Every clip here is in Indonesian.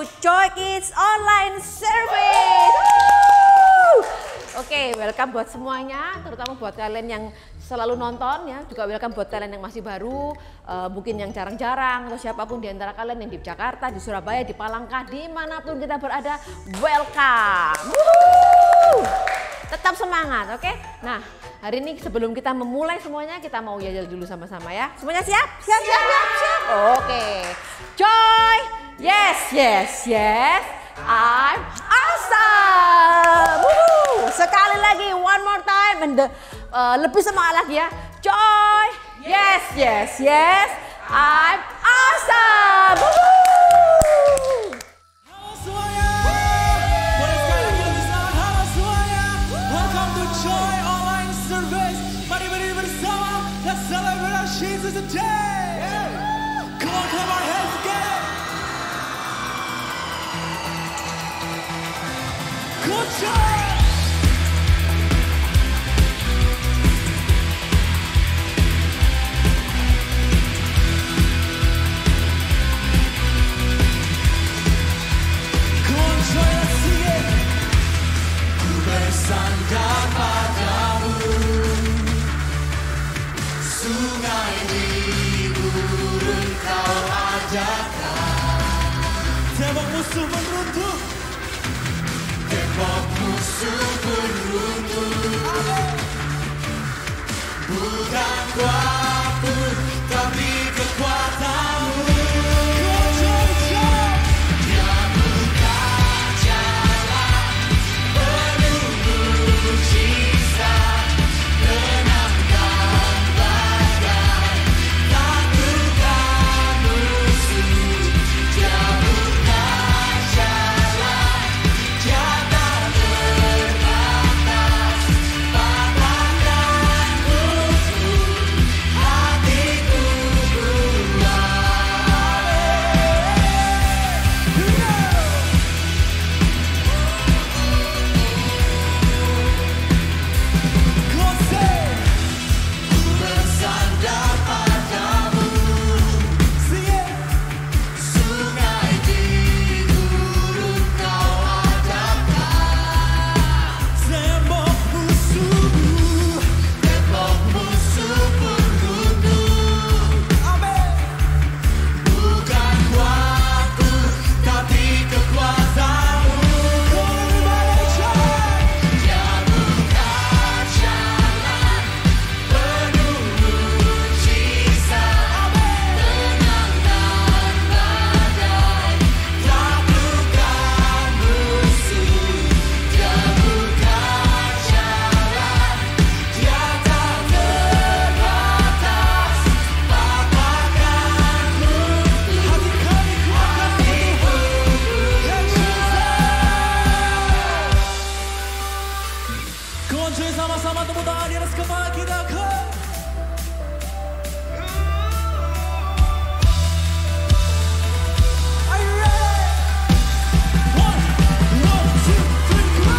Joy Kids Online Service. Oke, welcome buat semuanya, terutama buat kalian yang selalu nonton ya, juga welcome buat kalian yang masih baru, mungkin yang jarang-jarang atau siapapun di antara kalian yang di Jakarta, di Surabaya, di Palangka, dimanapun kita berada, welcome. Tetap semangat, oke? Nah, hari ini sebelum kita memulai semuanya, kita mau yajal dulu sama-sama ya. Semuanya siap? Siap. Oke. Joy, yes. I'm awesome. Sekali lagi, one more time, and lebih semangat lagi ya. Joy, yes. I'm awesome. Halo semuanya, boleh sekali lagi lebih semangat. Halo semuanya, welcome to Joy Online Service. Mari berdiri bersama, let's celebrate our Jesus today. Come on, clap our hands together. Good job. Bersandar padamu, sungai liburan kau ajarkan. Tembok musuh pun runtuh, bukan kuatku tapi kekuatanmu. Sama-sama tepuk tangan di atas kepala kita. Are you ready? One, two, three, go!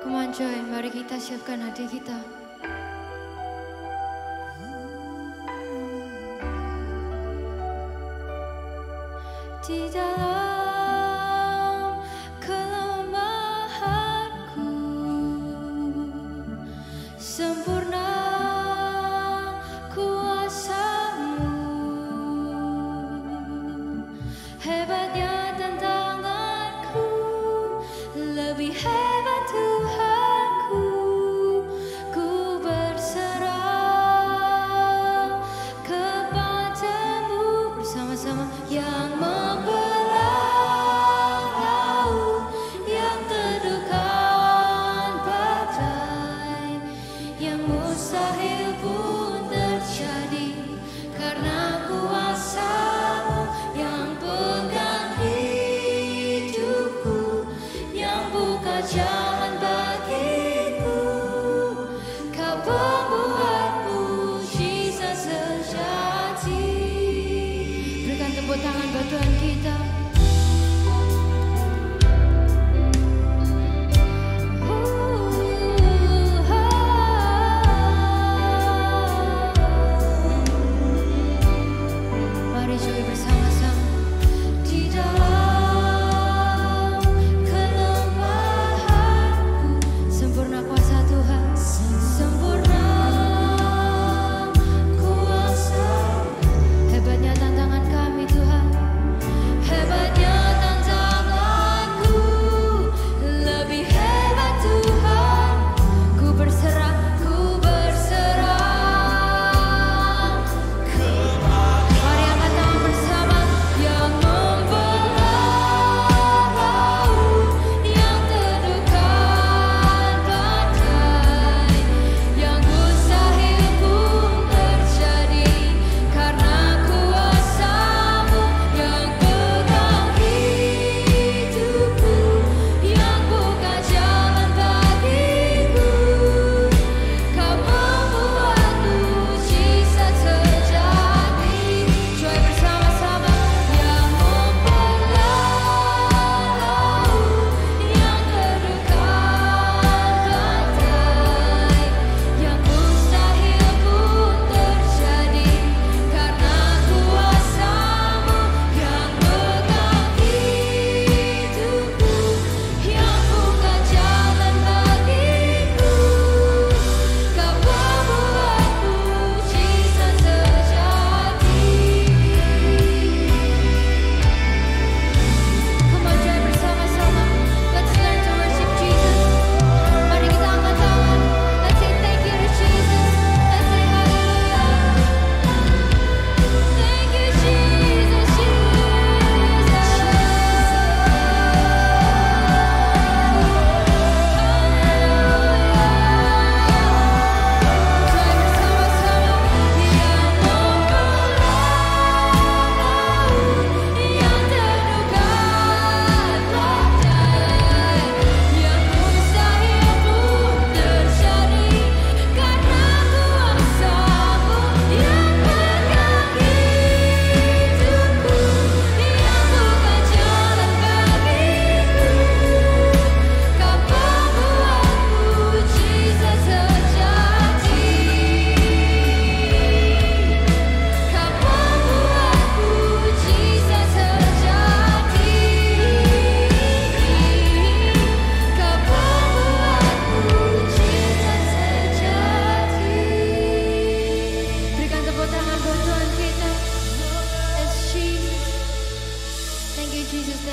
Come on Joy, mari kita siapkan hati kita. Di dalam kelemahanku, sempurna kuasa-Mu, hebatnya tantanganku.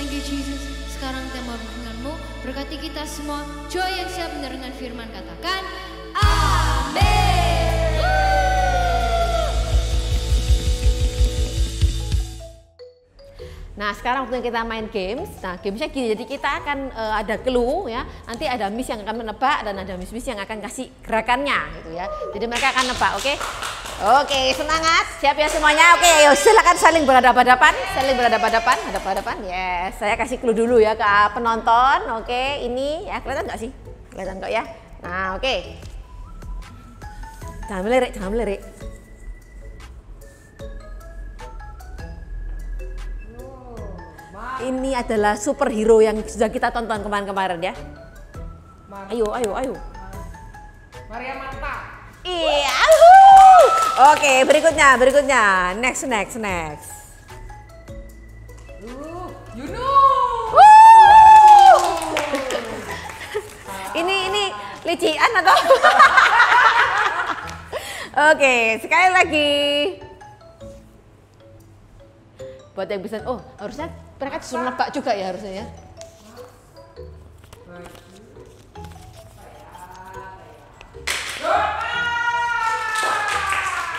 Thank you Jesus. Sekarang tema hubunganmu berkati kita semua. Joy yang siap menerangkan firman katakan amin. Nah sekarang waktunya kita main games. Nah gamesnya gini, jadi kita akan ada clue ya. Nanti ada miss yang akan menebak dan ada miss yang akan kasih gerakannya gitu ya. Jadi mereka akan nebak, oke? Oke, semangat, siap ya semuanya. Oke, ayo silakan saling berhadapan-hadapan, hadap-hadapan. Yes, saya kasih clue dulu ya ke penonton. Oke, ini ya kelihatan nggak sih? Kelihatan kok ya. Nah, oke. Jangan melirik. Ini adalah superhero yang sudah kita tonton kemarin ya. Ayo. Maria Marta. Iya. Oke, berikutnya. Next. Yunus. Ini lician atau? Oke, sekali lagi. Buat yang bisa, harusnya mereka disuruh nebak juga ya harusnya ya.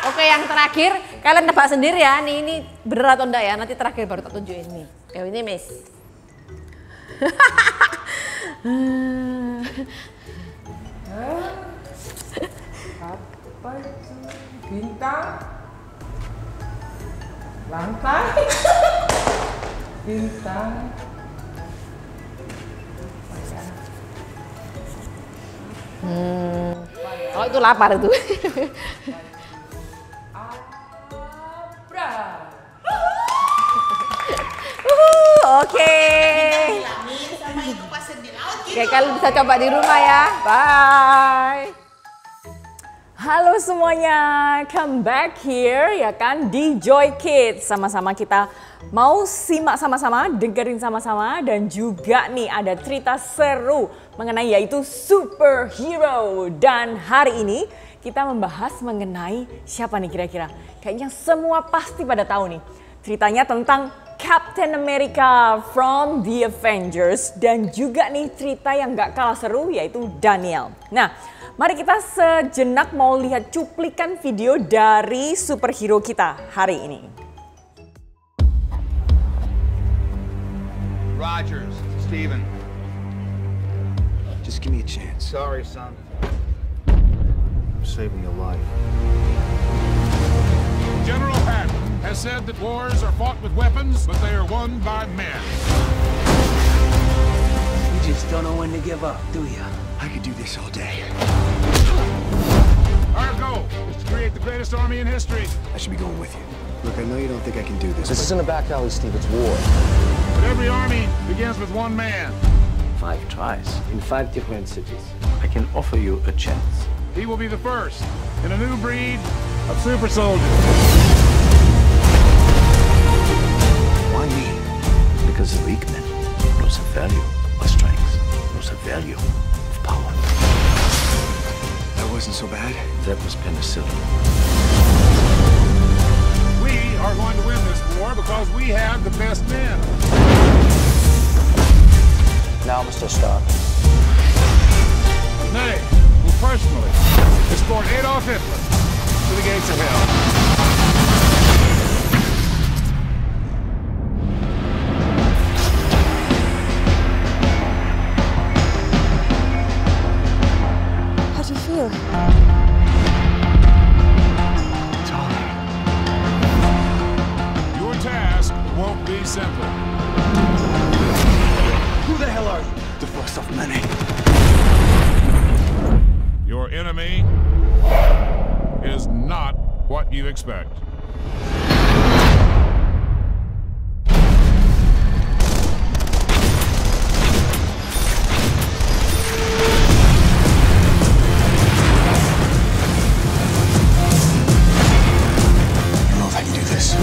Oke, yang terakhir kalian nebak sendiri ya. Ini bener atau enggak ya? Nanti terakhir baru tak tunjukin nih. Ya ini Miss. Apa itu? Bintang. Lantai. Bintang. Oh itu lapar itu. Abra. Oke. Oke, kalian bisa coba di rumah ya. Bye. Halo semuanya, come back here ya kan di Joy Kids. Sama-sama kita mau simak sama-sama, dengerin sama-sama, dan juga nih ada cerita seru mengenai yaitu superhero. Dan hari ini kita membahas mengenai siapa nih kira-kira? Kayaknya semua pasti pada tahu nih. Ceritanya tentang Captain America from the Avengers, dan juga nih cerita yang gak kalah seru yaitu Daniel. Nah, mari kita sejenak mau lihat cuplikan video dari superhero kita hari ini. Rogers, Steven. Just give me a chance. Sorry, son. I'm saving your life. General Patton has said that wars are fought with weapons, but they are won by men. You just don't know when to give up, do ya? I could do this all day. Our goal is to create the greatest army in history. I should be going with you. Look, I know you don't think I can do this. This isn't a back alley, Steve. It's war. But every army begins with one man. 5 tries in 5 different cities. I can offer you a chance. He will be the first in a new breed of super soldiers. Why me? Because the weak man knows the value of strength, knows the value of power. That wasn't so bad. That was penicillin. We are going to win this war because we have the best men. Now, Mr. Stark. Nay, will personally escort Adolf Hitler to the gates of hell. How do you feel? It's all right. Your task won't be simple. Who the hell are you? The first of many. Your enemy is not what you expect. I don't know if I can do this.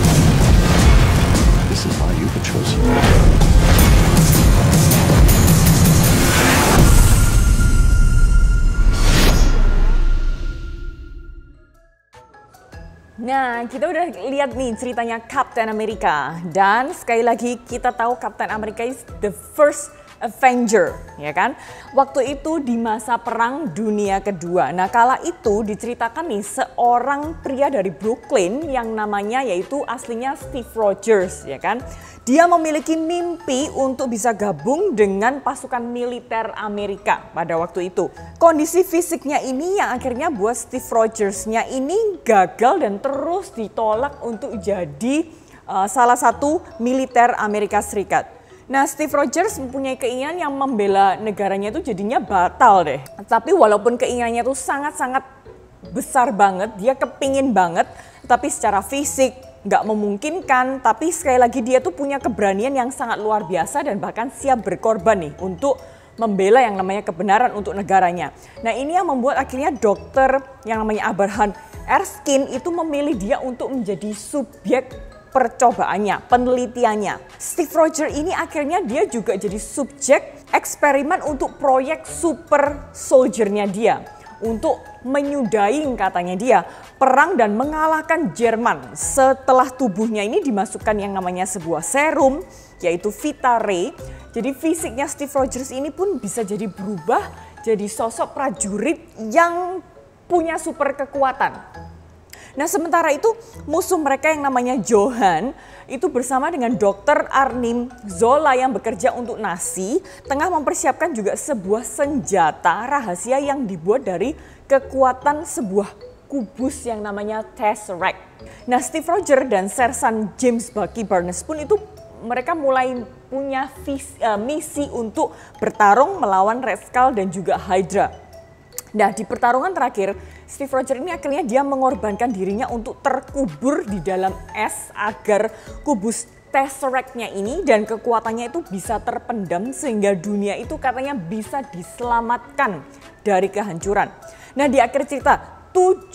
This is why you were chosen. Nah, Nah, kita udah lihat nih ceritanya Captain America. Dan sekali lagi kita tahu Captain America is the first Avenger, ya kan? Waktu itu di masa Perang Dunia Kedua. Nah, kala itu diceritakan nih seorang pria dari Brooklyn yang namanya yaitu aslinya Steve Rogers, ya kan? Dia memiliki mimpi untuk bisa gabung dengan pasukan militer Amerika pada waktu itu. Kondisi fisiknya ini yang akhirnya buat Steve Rogers-nya ini gagal dan terus ditolak untuk jadi salah satu militer Amerika Serikat. Nah, Steve Rogers mempunyai keinginan yang membela negaranya itu jadinya batal deh. Tapi walaupun keinginannya itu sangat-sangat besar banget, dia kepingin banget, tapi secara fisik nggak memungkinkan. Tapi sekali lagi dia tuh punya keberanian yang sangat luar biasa dan bahkan siap berkorban nih untuk membela yang namanya kebenaran untuk negaranya. Nah, ini yang membuat akhirnya dokter yang namanya Abraham Erskine itu memilih dia untuk menjadi subjek percobaannya, penelitiannya. Steve Rogers ini akhirnya dia juga jadi subjek eksperimen untuk proyek super soldier-nya dia. Untuk menyudahi katanya dia perang dan mengalahkan Jerman setelah tubuhnya ini dimasukkan yang namanya sebuah serum yaitu Vita Ray. Jadi fisiknya Steve Rogers ini pun bisa jadi berubah jadi sosok prajurit yang punya super kekuatan. Nah, sementara itu musuh mereka yang namanya Johan itu bersama dengan Dr. Arnim Zola yang bekerja untuk Nazi tengah mempersiapkan juga sebuah senjata rahasia yang dibuat dari kekuatan sebuah kubus yang namanya Tesseract. Nah, Steve Rogers dan Sersan James Bucky Barnes pun itu mereka mulai punya misi untuk bertarung melawan Red Skull dan juga Hydra. Nah, di pertarungan terakhir, Steve Rogers ini akhirnya dia mengorbankan dirinya untuk terkubur di dalam es agar kubus Tesseract-nya ini dan kekuatannya itu bisa terpendam sehingga dunia itu katanya bisa diselamatkan dari kehancuran. Nah, di akhir cerita 70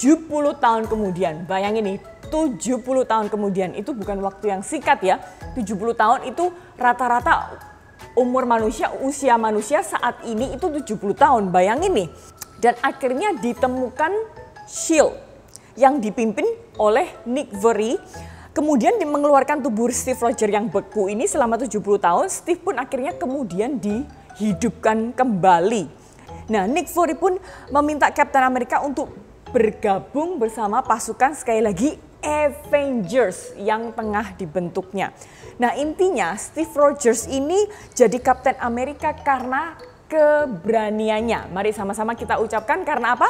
tahun kemudian, bayangin nih 70 tahun kemudian itu bukan waktu yang singkat ya. 70 tahun itu rata-rata umur manusia, usia manusia saat ini itu 70 tahun, bayangin nih. Dan akhirnya ditemukan SHIELD yang dipimpin oleh Nick Fury. Kemudian mengeluarkan tubuh Steve Rogers yang beku ini selama 70 tahun. Steve pun akhirnya kemudian dihidupkan kembali. Nah, Nick Fury pun meminta Captain America untuk bergabung bersama pasukan sekali lagi Avengers yang tengah dibentuknya. Nah, intinya Steve Rogers ini jadi Captain America karena keberaniannya. Mari sama-sama kita ucapkan karena apa?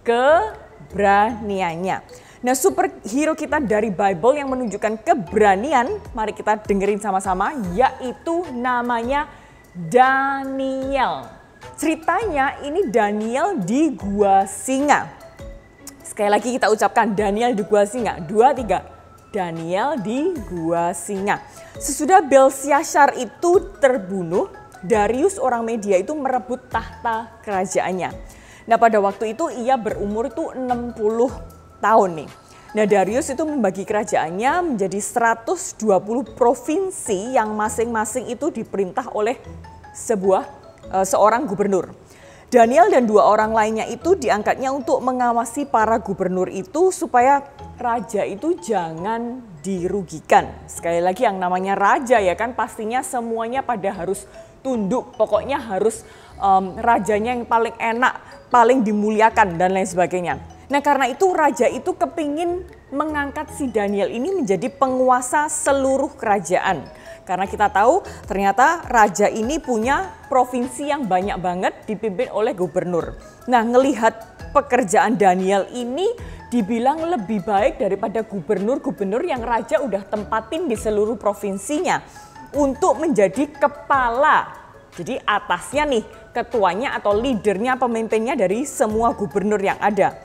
Keberaniannya. Nah, superhero kita dari Bible yang menunjukkan keberanian, mari kita dengerin sama-sama, yaitu namanya Daniel. Ceritanya ini Daniel di Gua Singa. Sekali lagi kita ucapkan Daniel di Gua Singa. 2, 3. Daniel di Gua Singa. Sesudah Belshazzar itu terbunuh, Darius orang Media itu merebut tahta kerajaannya. Nah, pada waktu itu ia berumur itu 60 tahun nih. Nah, Darius itu membagi kerajaannya menjadi 120 provinsi yang masing-masing itu diperintah oleh seorang gubernur. Daniel dan 2 orang lainnya itu diangkatnya untuk mengawasi para gubernur itu supaya raja itu jangan dirugikan. Sekali lagi yang namanya raja ya kan pastinya semuanya pada harus tunduk, pokoknya harus rajanya yang paling enak, paling dimuliakan dan lain sebagainya. Nah, karena itu raja itu kepingin mengangkat si Daniel ini menjadi penguasa seluruh kerajaan. Karena kita tahu ternyata raja ini punya provinsi yang banyak banget dipimpin oleh gubernur. Nah, ngelihat pekerjaan Daniel ini dibilang lebih baik daripada gubernur-gubernur yang raja udah tempatin di seluruh provinsinya untuk menjadi kepala. Jadi atasnya nih ketuanya atau leadernya, pemimpinnya dari semua gubernur yang ada.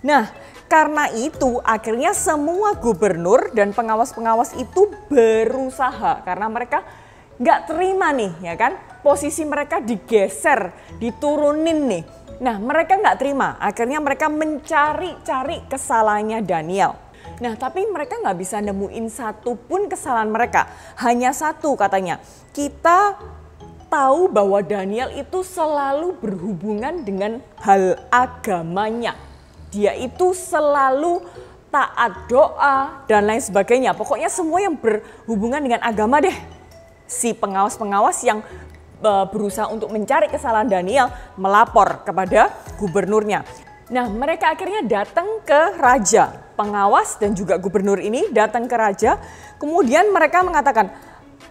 Nah, karena itu akhirnya semua gubernur dan pengawas-pengawas itu berusaha karena mereka nggak terima nih ya kan posisi mereka digeser, diturunin nih. Nah, mereka nggak terima, akhirnya mereka mencari-cari kesalahannya Daniel. Nah, tapi mereka nggak bisa nemuin satu pun kesalahan mereka. Hanya satu katanya, kita tahu bahwa Daniel itu selalu berhubungan dengan hal agamanya. Dia itu selalu taat doa, dan lain sebagainya. Pokoknya semua yang berhubungan dengan agama deh. Si pengawas-pengawas yang berusaha untuk mencari kesalahan Daniel melapor kepada gubernurnya. Nah, mereka akhirnya datang ke raja. Pengawas dan juga gubernur ini datang ke raja. Kemudian mereka mengatakan,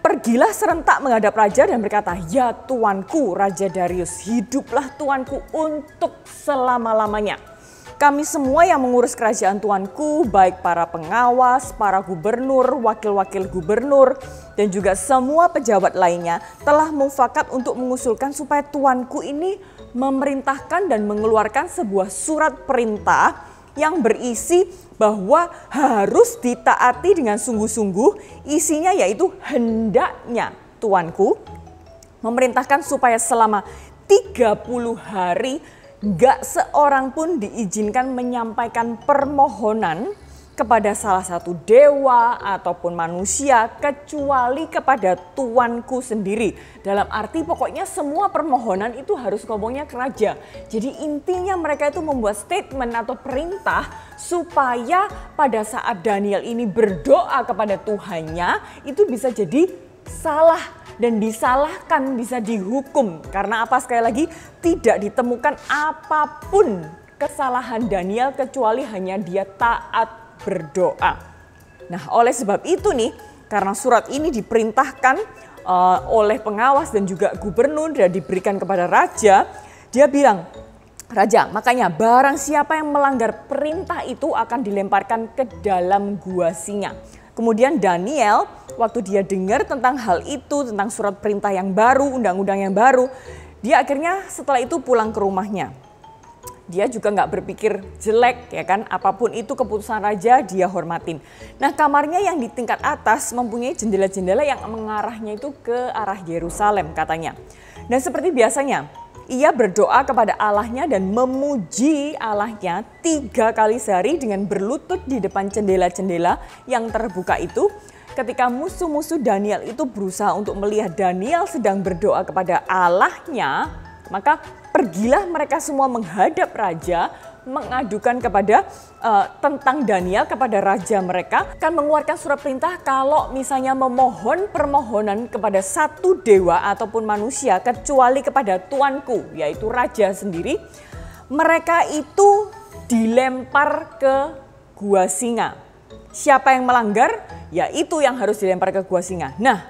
pergilah serentak menghadap raja dan berkata, ya tuanku Raja Darius, hiduplah tuanku untuk selama-lamanya. Kami semua yang mengurus kerajaan tuanku, baik para pengawas, para gubernur, wakil-wakil gubernur, dan juga semua pejabat lainnya telah mufakat untuk mengusulkan supaya tuanku ini memerintahkan dan mengeluarkan sebuah surat perintah yang berisi bahwa harus ditaati dengan sungguh-sungguh. Isinya yaitu hendaknya tuanku memerintahkan supaya selama 30 hari gak seorang pun diizinkan menyampaikan permohonan kepada salah satu dewa ataupun manusia kecuali kepada tuanku sendiri. Dalam arti pokoknya semua permohonan itu harus ngomongnya ke raja. Jadi intinya mereka itu membuat statement atau perintah supaya pada saat Daniel ini berdoa kepada Tuhannya itu bisa jadi salah dan disalahkan, bisa dihukum. Karena apa? Sekali lagi, tidak ditemukan apapun kesalahan Daniel kecuali hanya dia taat berdoa. Nah, oleh sebab itu nih, karena surat ini diperintahkan oleh pengawas dan juga gubernur dan diberikan kepada raja, dia bilang, raja, makanya barang siapa yang melanggar perintah itu akan dilemparkan ke dalam gua singa. Kemudian Daniel, waktu dia dengar tentang hal itu, tentang surat perintah yang baru, undang-undang yang baru, dia akhirnya setelah itu pulang ke rumahnya. Dia juga nggak berpikir jelek, ya kan, apapun itu keputusan raja dia hormatin. Nah, kamarnya yang di tingkat atas mempunyai jendela-jendela yang mengarahnya itu ke arah Yerusalem katanya. Dan seperti biasanya, ia berdoa kepada Allahnya dan memuji Allahnya 3 kali sehari dengan berlutut di depan jendela-jendela yang terbuka itu. Ketika musuh-musuh Daniel itu berusaha untuk melihat Daniel sedang berdoa kepada Allahnya, maka pergilah mereka semua menghadap raja, mengadukan kepada tentang Daniel kepada raja mereka, kan mengeluarkan surat perintah kalau misalnya memohon permohonan kepada satu dewa ataupun manusia kecuali kepada tuanku, yaitu raja sendiri, mereka itu dilempar ke gua singa. Siapa yang melanggar, ya itu yang harus dilempar ke gua singa. Nah,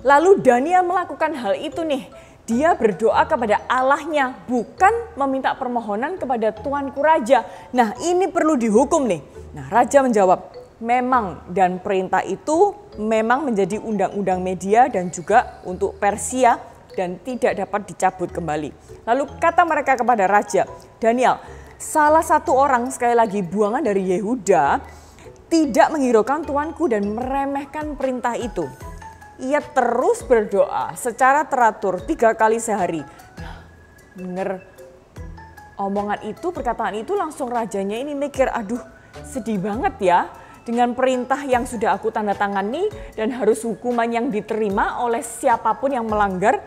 lalu Daniel melakukan hal itu nih. Dia berdoa kepada Allahnya, bukan meminta permohonan kepada tuanku raja. Nah, ini perlu dihukum nih. Nah, raja menjawab, memang, dan perintah itu memang menjadi undang-undang media dan juga untuk Persia dan tidak dapat dicabut kembali. Lalu kata mereka kepada raja, Daniel, salah satu orang, sekali lagi buangan dari Yehuda, tidak menghiraukan tuanku dan meremehkan perintah itu. Ia terus berdoa secara teratur 3 kali sehari. Nah, bener omongan itu, perkataan itu langsung rajanya ini mikir, aduh sedih banget ya. Dengan perintah yang sudah aku tanda tangani dan harus hukuman yang diterima oleh siapapun yang melanggar,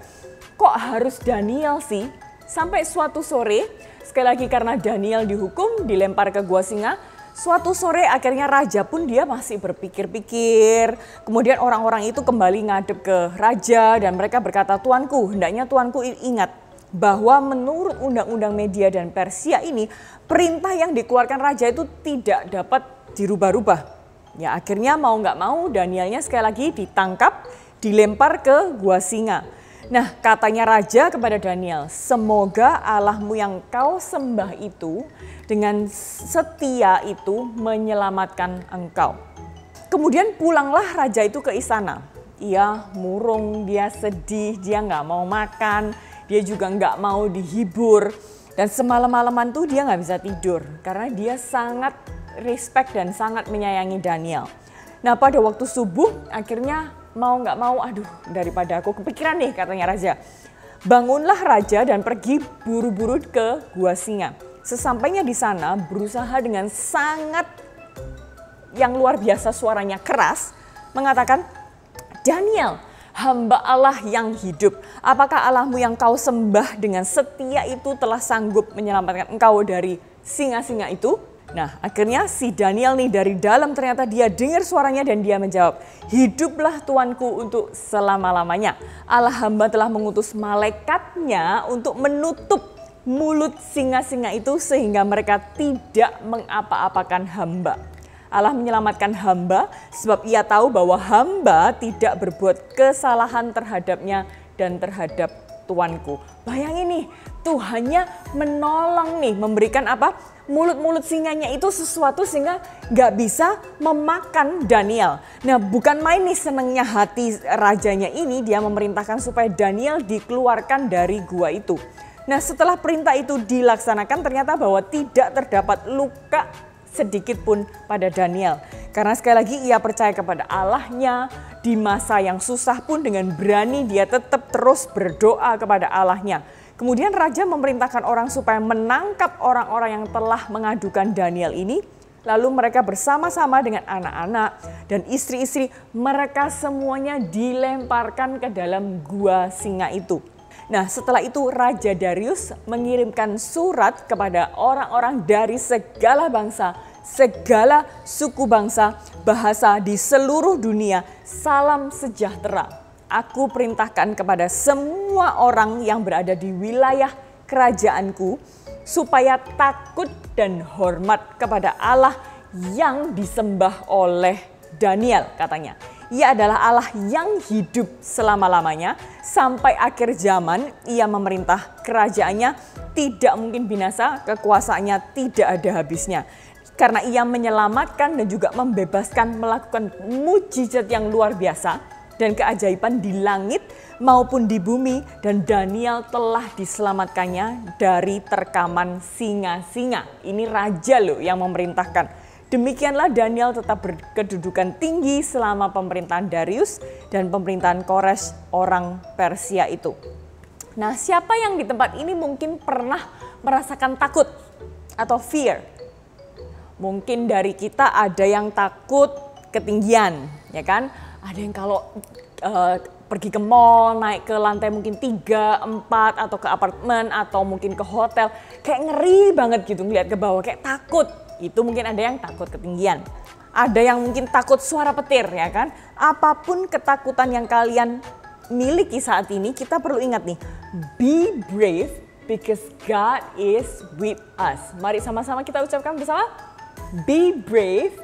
kok harus Daniel sih? Sampai suatu sore, sekali lagi karena Daniel dihukum, dilempar ke gua singa. Suatu sore akhirnya raja pun dia masih berpikir-pikir. Kemudian orang-orang itu kembali ngadep ke raja dan mereka berkata, tuanku, hendaknya tuanku ingat bahwa menurut undang-undang Media dan Persia ini, perintah yang dikeluarkan raja itu tidak dapat dirubah-rubah. Ya akhirnya mau nggak mau Danielnya sekali lagi ditangkap, dilempar ke gua singa. Nah, katanya raja kepada Daniel, semoga Allahmu yang kau sembah itu dengan setia itu menyelamatkan engkau. Kemudian pulanglah raja itu ke istana. Ia murung, dia sedih, dia nggak mau makan, dia juga nggak mau dihibur. Dan semalam-malaman tuh dia nggak bisa tidur karena dia sangat respect dan sangat menyayangi Daniel. Nah, pada waktu subuh akhirnya mau nggak mau, aduh daripada aku kepikiran nih katanya raja. Bangunlah raja dan pergi buru-buru ke gua singa. Sesampainya di sana berusaha dengan sangat yang luar biasa suaranya keras mengatakan, Daniel, hamba Allah yang hidup, apakah Allahmu yang kau sembah dengan setia itu telah sanggup menyelamatkan engkau dari singa-singa itu? Nah, akhirnya si Daniel nih dari dalam ternyata dia dengar suaranya dan dia menjawab, "Hiduplah Tuanku untuk selama-lamanya. Allah hamba telah mengutus malaikatnya untuk menutup mulut singa-singa itu sehingga mereka tidak mengapa-apakan hamba." Allah menyelamatkan hamba sebab ia tahu bahwa hamba tidak berbuat kesalahan terhadapnya dan terhadap Tuanku. Bayangin nih, Tuhannya menolong nih, memberikan apa? Mulut-mulut singanya itu sesuatu sehingga nggak bisa memakan Daniel. Nah, bukan main nih senengnya hati rajanya ini, dia memerintahkan supaya Daniel dikeluarkan dari gua itu. Nah, setelah perintah itu dilaksanakan ternyata bahwa tidak terdapat luka sedikit pun pada Daniel. Karena sekali lagi ia percaya kepada Allahnya, di masa yang susah pun dengan berani dia tetap terus berdoa kepada Allahnya. Kemudian raja memerintahkan orang supaya menangkap orang-orang yang telah mengadukan Daniel ini. Lalu mereka bersama-sama dengan anak-anak dan istri-istri mereka semuanya dilemparkan ke dalam gua singa itu. Nah, setelah itu Raja Darius mengirimkan surat kepada orang-orang dari segala bangsa, segala suku bangsa, bahasa di seluruh dunia. Salam sejahtera. Aku perintahkan kepada semua orang yang berada di wilayah kerajaanku supaya takut dan hormat kepada Allah yang disembah oleh Daniel, katanya. Ia adalah Allah yang hidup selama-lamanya sampai akhir zaman. Ia memerintah kerajaannya tidak mungkin binasa, kekuasaannya tidak ada habisnya. Karena ia menyelamatkan dan juga membebaskan, melakukan mujizat yang luar biasa dan keajaiban di langit maupun di bumi. Dan Daniel telah diselamatkannya dari terkaman singa-singa. Ini raja loh yang memerintahkan. Demikianlah Daniel tetap berkedudukan tinggi selama pemerintahan Darius dan pemerintahan Kores orang Persia itu. Nah, siapa yang di tempat ini mungkin pernah merasakan takut atau fear? Mungkin dari kita ada yang takut ketinggian, ya kan? Ada yang kalau pergi ke mall, naik ke lantai mungkin 3, 4 atau ke apartemen atau mungkin ke hotel, kayak ngeri banget gitu ngeliat ke bawah, kayak takut. Itu mungkin ada yang takut ketinggian. Ada yang mungkin takut suara petir, ya kan? Apapun ketakutan yang kalian miliki saat ini, kita perlu ingat nih, be brave because God is with us. Mari sama-sama kita ucapkan bersama, be brave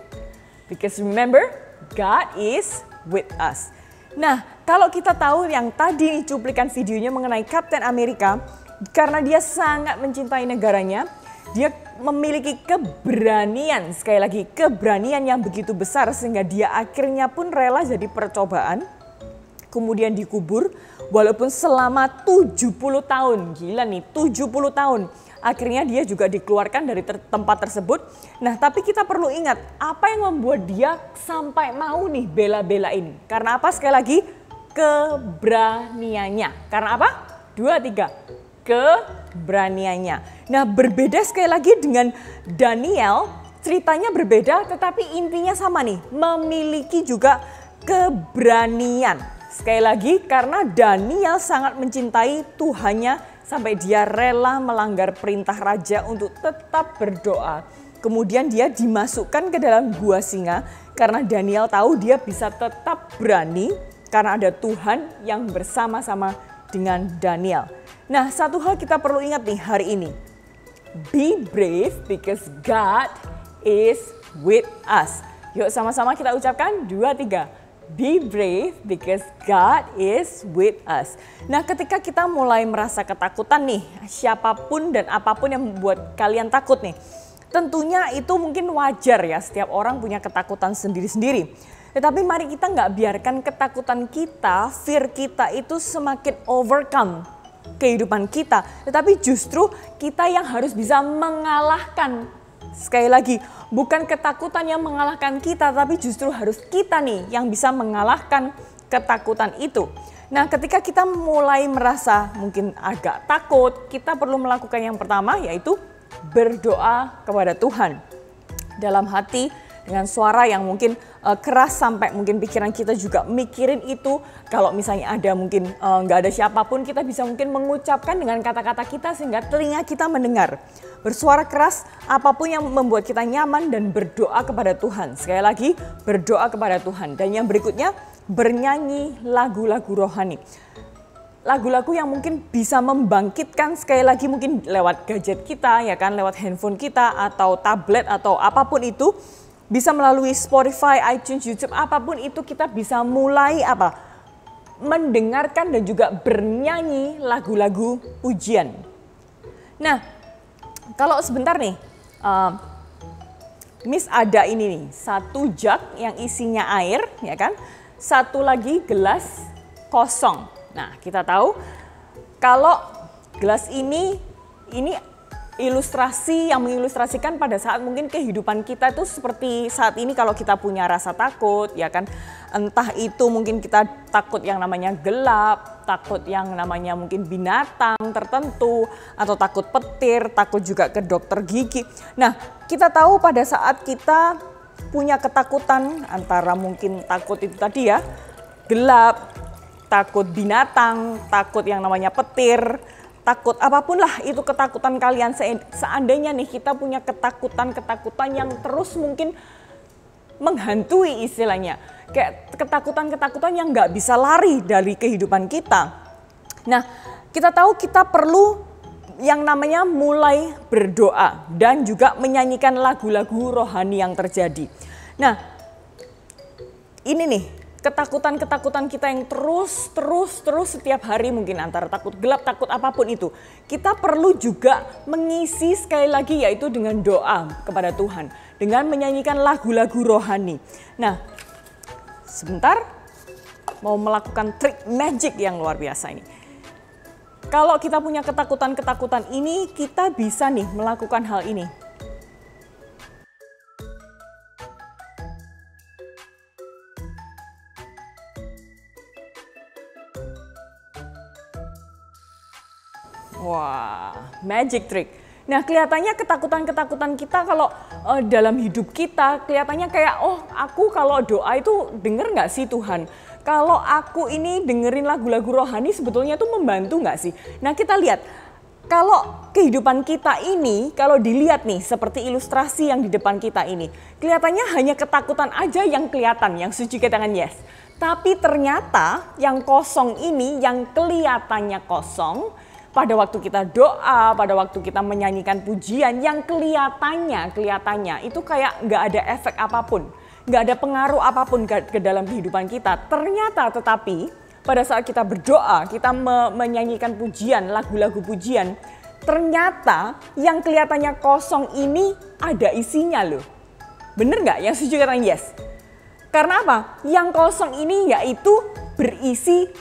because remember God is with us. Nah, kalau kita tahu yang tadi cuplikan videonya mengenai Kapten Amerika, karena dia sangat mencintai negaranya, dia memiliki keberanian, sekali lagi keberanian yang begitu besar sehingga dia akhirnya pun rela jadi percobaan, kemudian dikubur walaupun selama 70 tahun, gila nih 70 tahun. Akhirnya dia juga dikeluarkan dari tempat tersebut. Nah, tapi kita perlu ingat apa yang membuat dia sampai mau nih bela-belain. Karena apa? Sekali lagi keberaniannya. Karena apa? 2, 3. Keberaniannya. Nah, berbeda sekali lagi dengan Daniel, ceritanya berbeda tetapi intinya sama nih, memiliki juga keberanian. Sekali lagi karena Daniel sangat mencintai Tuhannya sampai dia rela melanggar perintah raja untuk tetap berdoa. Kemudian dia dimasukkan ke dalam gua singa karena Daniel tahu dia bisa tetap berani karena ada Tuhan yang bersama-sama dengan Daniel. Nah, satu hal kita perlu ingat nih hari ini. Be brave because God is with us. Yuk sama-sama kita ucapkan 2, 3. Be brave because God is with us. Nah, ketika kita mulai merasa ketakutan nih, siapapun dan apapun yang membuat kalian takut nih, tentunya itu mungkin wajar ya, setiap orang punya ketakutan sendiri-sendiri. Tetapi mari kita nggak biarkan ketakutan kita, fear kita itu semakin overcome kehidupan kita. Tetapi justru kita yang harus bisa mengalahkan. Sekali lagi, bukan ketakutan yang mengalahkan kita, tapi justru harus kita nih yang bisa mengalahkan ketakutan itu. Nah, ketika kita mulai merasa mungkin agak takut, kita perlu melakukan yang pertama yaitu berdoa kepada Tuhan. Dalam hati dengan suara yang mungkin keras sampai mungkin pikiran kita juga mikirin itu. Kalau misalnya ada mungkin nggak ada siapapun, kita bisa mungkin mengucapkan dengan kata-kata kita sehingga telinga kita mendengar. Bersuara keras, apapun yang membuat kita nyaman dan berdoa kepada Tuhan. Sekali lagi, berdoa kepada Tuhan. Dan yang berikutnya, bernyanyi lagu-lagu rohani. Lagu-lagu yang mungkin bisa membangkitkan, sekali lagi mungkin lewat gadget kita, ya kan, lewat handphone kita atau tablet atau apapun itu, bisa melalui Spotify, iTunes, YouTube, apapun itu kita bisa mulai mendengarkan dan juga bernyanyi lagu-lagu pujian. Nah, kalau sebentar nih, Miss ada ini nih, 1 jug yang isinya air, ya kan, 1 lagi gelas kosong. Nah, kita tahu kalau gelas ini ilustrasi yang mengilustrasikan pada saat mungkin kehidupan kita itu seperti saat ini kalau kita punya rasa takut, ya kan, entah itu mungkin kita takut yang namanya gelap, takut yang namanya mungkin binatang tertentu, atau takut petir, takut juga ke dokter gigi. Nah, kita tahu pada saat kita punya ketakutan, antara mungkin takut itu tadi ya, gelap, takut binatang, takut yang namanya petir, takut apapun lah itu ketakutan kalian. Seandainya nih kita punya ketakutan yang terus mungkin menghantui istilahnya. Kayak ketakutan yang nggak bisa lari dari kehidupan kita. Nah, kita tahu kita perlu yang namanya mulai berdoa dan juga menyanyikan lagu-lagu rohani yang terjadi. Nah, ini nih, ketakutan kita yang terus setiap hari, mungkin antara takut gelap, takut apapun itu. Kita perlu juga mengisi sekali lagi yaitu dengan doa kepada Tuhan. Dengan menyanyikan lagu-lagu rohani. Nah, sebentar mau melakukan trik magic yang luar biasa ini. Kalau kita punya ketakutan ini, kita bisa nih melakukan hal ini. Wah, magic trick. Nah, kelihatannya ketakutan kita kalau dalam hidup kita kelihatannya kayak, oh aku kalau doa itu denger nggak sih Tuhan? Kalau aku ini dengerin lagu-lagu rohani sebetulnya itu membantu nggak sih? Nah, kita lihat kalau kehidupan kita ini, kalau dilihat nih seperti ilustrasi yang di depan kita ini, kelihatannya hanya ketakutan aja yang kelihatan, yang setuju katakan yes. Tapi ternyata yang kosong ini, yang kelihatannya kosong, pada waktu kita doa, pada waktu kita menyanyikan pujian, yang kelihatannya itu kayak nggak ada efek apapun, nggak ada pengaruh apapun ke dalam kehidupan kita. Ternyata tetapi pada saat kita berdoa, kita menyanyikan pujian, lagu-lagu pujian, ternyata yang kelihatannya kosong ini ada isinya loh. Bener nggak? Yang setuju katakan yes. Karena apa? Yang kosong ini yaitu berisi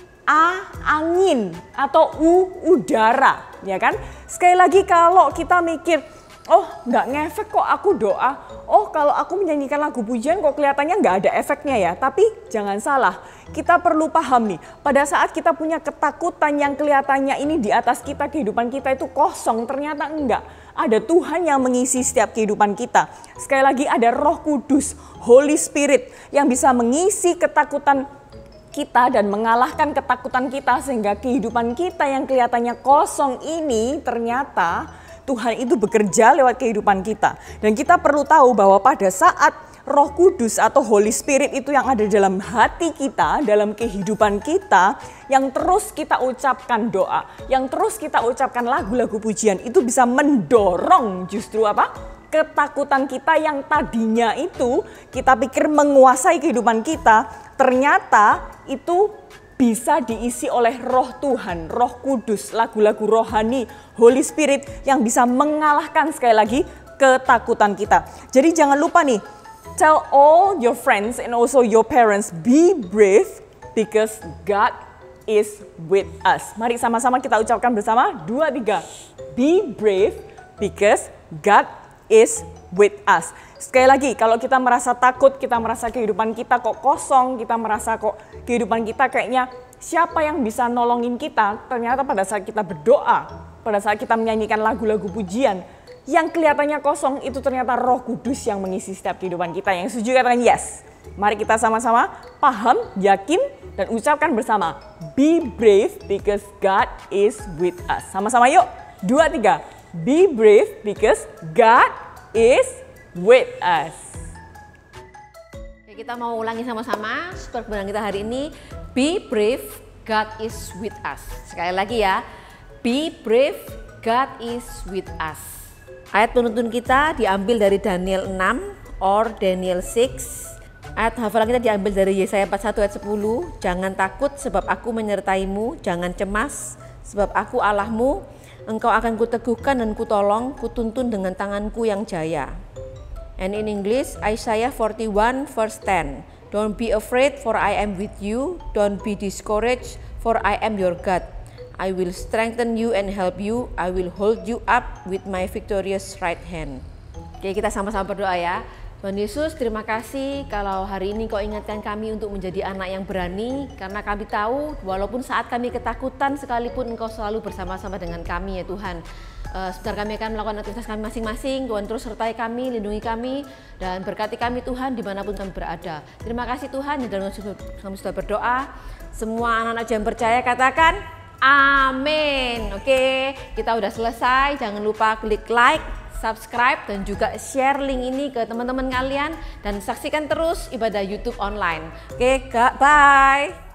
angin atau udara, ya kan? Sekali lagi kalau kita mikir, oh nggak ngefek kok aku doa, oh kalau aku menyanyikan lagu pujian kok kelihatannya nggak ada efeknya ya. Tapi jangan salah, kita perlu paham nih, pada saat kita punya ketakutan yang kelihatannya ini di atas kita, kehidupan kita itu kosong, ternyata enggak. Ada Tuhan yang mengisi setiap kehidupan kita. Sekali lagi ada Roh Kudus, Holy Spirit yang bisa mengisi ketakutan kita dan mengalahkan ketakutan kita sehingga kehidupan kita yang kelihatannya kosong ini ternyata Tuhan itu bekerja lewat kehidupan kita. Dan kita perlu tahu bahwa pada saat Roh Kudus atau Holy Spirit itu yang ada dalam hati kita, dalam kehidupan kita, yang terus kita ucapkan doa, yang terus kita ucapkan lagu-lagu pujian, itu bisa mendorong justru apa? Ketakutan kita yang tadinya itu kita pikir menguasai kehidupan kita, ternyata itu bisa diisi oleh Roh Tuhan, Roh Kudus, lagu-lagu rohani, Holy Spirit yang bisa mengalahkan sekali lagi ketakutan kita. Jadi jangan lupa nih, tell all your friends and also your parents, be brave because God is with us. Mari sama-sama kita ucapkan bersama, 2, 3. Be brave because God is with us. Sekali lagi, kalau kita merasa takut, kita merasa kehidupan kita kok kosong, kita merasa kok kehidupan kita kayaknya siapa yang bisa nolongin kita, ternyata pada saat kita berdoa, pada saat kita menyanyikan lagu-lagu pujian, yang kelihatannya kosong itu ternyata Roh Kudus yang mengisi setiap kehidupan kita. Yang setuju katakan yes. Mari kita sama-sama paham, yakin, dan ucapkan bersama. Be brave because God is with us. Sama-sama yuk. 2, 3. Be brave because God is with us. Oke, kita mau ulangi sama-sama super kebenaran kita hari ini. Be brave, God is with us. Sekali lagi ya. Be brave, God is with us. Ayat penuntun kita diambil dari Daniel 6 or Daniel 6. Ayat hafalan kita diambil dari Yesaya 41 ayat 10. Jangan takut sebab aku menyertaimu, jangan cemas sebab aku Allahmu. Engkau akan kuteguhkan dan kutolong, kutuntun dengan tanganku yang jaya. And in English, Isaiah 41 verse 10. Don't be afraid for I am with you, don't be discouraged for I am your God. I will strengthen you and help you. I will hold you up with my victorious right hand. Oke, kita sama-sama berdoa ya. Tuhan Yesus, terima kasih kalau hari ini Kau ingatkan kami untuk menjadi anak yang berani. Karena kami tahu walaupun saat kami ketakutan sekalipun Engkau selalu bersama-sama dengan kami ya Tuhan. Sebentar kami akan melakukan aktivitas kami masing-masing. Tuhan terus sertai kami, lindungi kami, dan berkati kami Tuhan dimanapun kami berada. Terima kasih Tuhan, dan kami sudah berdoa. Semua anak-anak yang percaya katakan amin. Oke, kita udah selesai. Jangan lupa klik like, subscribe, dan juga share link ini ke teman-teman kalian. Dan saksikan terus ibadah YouTube online. Oke, bye.